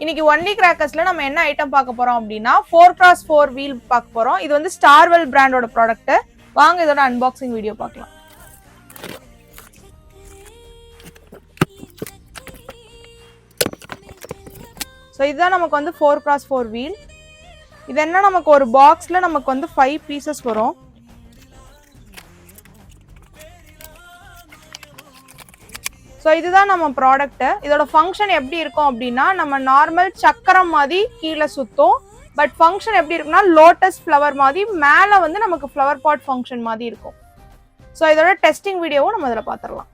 இன்னைக்கு ஒன்லி கிராக்கர்ஸ்ல நம்ம என்ன ஐட்டம் பார்க்க போறோம் அப்படின்னா 4x4 வீல் பார்க்க போறோம். இது வந்து ஸ்டார்வெல் பிராண்டோட ப்ராடக்ட். வாங்க இதோட அன்பாக்சிங் வீடியோ பார்க்கலாம். ஸோ இதுதான் நமக்கு வந்து 4x4 வீல். இது என்ன, நமக்கு ஒரு பாக்ஸ்ல நமக்கு வந்து 5 பீசஸ் வரும். ஸோ இதுதான் நம்ம ப்ராடக்ட். இதோட ஃபங்க்ஷன் எப்படி இருக்கும் அப்படின்னா, நம்ம நார்மல் சக்கரம் மாதிரி கீழே சுத்தும். பட் ஃபங்க்ஷன் எப்படி இருக்குன்னா லோட்டஸ் ஃப்ளவர் மாதிரி மேலே வந்து நமக்கு ஃப்ளவர் பாட் ஃபங்க்ஷன் மாதிரி இருக்கும். ஸோ இதோட டெஸ்டிங் வீடியோவும் நம்ம இதில் பார்த்துடலாம்.